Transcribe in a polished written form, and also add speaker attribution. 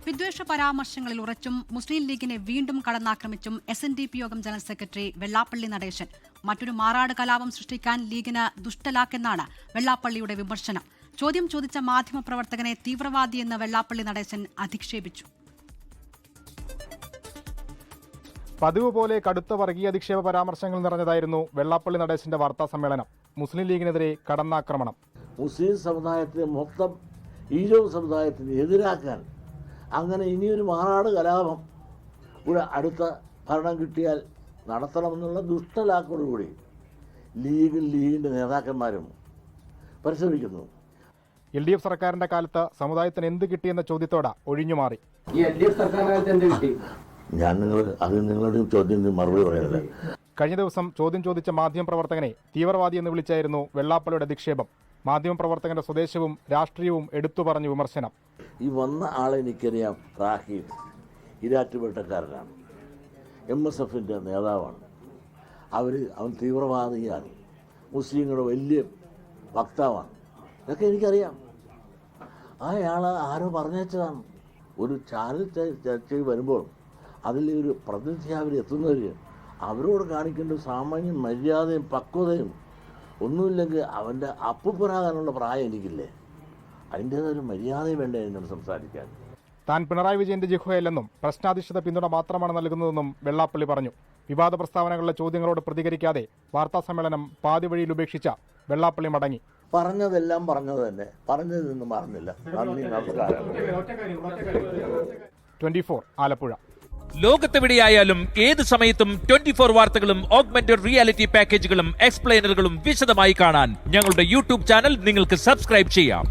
Speaker 1: വിദ്വേഷ പരാമർശങ്ങളിൽ ഉറച്ചും മുസ്ലിം ലീഗിനെ വീണ്ടും കടന്നാക്രമിച്ചും SNDP യോഗം ജനറൽ സെക്രട്ടറി വെള്ളാപ്പള്ളി നടേശൻ. മറ്റൊരു മാറാട് കലാപം സൃഷ്ടിക്കാൻ ലീഗിന് ദുഷ്ടലാക്കെന്നാണ് വെള്ളാപ്പള്ളിയുടെ വിമർശനം. ചോദ്യം ചോദിച്ച മാധ്യമപ്രവർത്തകനെ തീവ്രവാദിയെന്ന് വെള്ളാപ്പള്ളി നടേശൻ അധിക്ഷേപിച്ചു.
Speaker 2: പതിവ് പോലെ കടുത്ത വർഗീയ അധിക്ഷേപ പരാമർശങ്ങൾ നിറഞ്ഞതായിരുന്നു വെള്ളാപ്പള്ളി നടേശന്റെ വാർത്താ സമ്മേളനം. മുസ്ലിം ലീഗിനെതിരെ കടന്നാക്രമണം.
Speaker 3: മുസ്ലിം സമുദായത്തെ മൊത്തം ഈഴവ സമുദായത്തിന് എതിരാക്കാൻ അങ്ങനെ ഇനിയൊരു മാറാട് കലാപം ഇവിടെ അടുത്ത ഭരണം കിട്ടിയാൽ നടത്തണമെന്നുള്ള ദുഷ്ടലാക്കോടുകൂടി ലീഗിൻ്റെ നേതാക്കന്മാരും പരിശ്രമിക്കുന്നു.
Speaker 2: LDF സർക്കാരിന്റെ കാലത്ത് സമുദായത്തിന് എന്ത് കിട്ടിയെന്ന ചോദ്യത്തോടെ ഒഴിഞ്ഞുമാറി.
Speaker 3: ഞാൻ നിങ്ങളുടെ ചോദ്യത്തിന് മറുപടി പറയുന്നില്ല.
Speaker 2: കഴിഞ്ഞ ദിവസം ചോദ്യം ചോദിച്ച മാധ്യമപ്രവർത്തകനെ തീവ്രവാദി എന്ന് വിളിച്ചായിരുന്നു വെള്ളാപ്പള്ളിയുടെ അധിക്ഷേപം. മാധ്യമപ്രവർത്തകന്റെ സ്വദേശവും രാഷ്ട്രീയവും എടുത്തു പറഞ്ഞു വിമർശനം.
Speaker 3: ഈ വന്ന ആളെ എനിക്കറിയാം. റാഹീം ഇരാറ്റുപേട്ടക്കാരനാണ്, MSFന്റെ നേതാവാണ്. അവൻ തീവ്രവാദിയാണ്, മുസ്ലിങ്ങളുടെ വലിയ വക്താവാണ്. ഇതൊക്കെ എനിക്കറിയാം. അയാൾ ആരോ പറഞ്ഞതാണ്. ഒരു ചാനൽ ചർച്ചയിൽ വരുമ്പോൾ അതിൽ ഒരു പ്രതിനിധി എത്തുന്നവർ അവരോട് കാണിക്കേണ്ട സാമാന്യ മര്യാദയും പക്വതയും ഒന്നുമില്ലെങ്കിൽ അവൻ്റെ അപ്പുപ്പനാകാനുള്ള പ്രായം എനിക്കില്ലേ? അതിൻ്റേതൊരു മര്യാദയും വേണ്ടേ എന്നോട് സംസാരിക്കാൻ.
Speaker 2: താൻ പിണറായി വിജയന്റെ ജിഹ്വയല്ലെന്നും പ്രശ്നാധിഷ്ഠിത പിന്തുണ മാത്രമാണ് നൽകുന്നതെന്നും വെള്ളാപ്പള്ളി പറഞ്ഞു. വിവാദ പ്രസ്താവനകളുടെ ചോദ്യങ്ങളോട് പ്രതികരിക്കാതെ വാർത്താ സമ്മേളനം പാതി വഴിയിൽ ഉപേക്ഷിച്ച വെള്ളാപ്പള്ളി മടങ്ങി.
Speaker 3: പറഞ്ഞതെല്ലാം പറഞ്ഞത് തന്നെ, പറഞ്ഞതിൽ നിന്നും മറന്നില്ല. നന്ദി, നമസ്കാരം.
Speaker 2: 24 ആലപ്പുഴ.
Speaker 4: ലോകത്തെവിടെയായാലും ഏത് സമയത്തും 24 വാർത്തകളും ഓഗ്മെന്റഡ് റിയാലിറ്റി പാക്കേജുകളും എക്സ്പ്ലെയിനറുകളും വിശദമായി കാണാൻ ഞങ്ങളുടെ YouTube ചാനൽ നിങ്ങൾക്ക് സബ്സ്ക്രൈബ് ചെയ്യാം.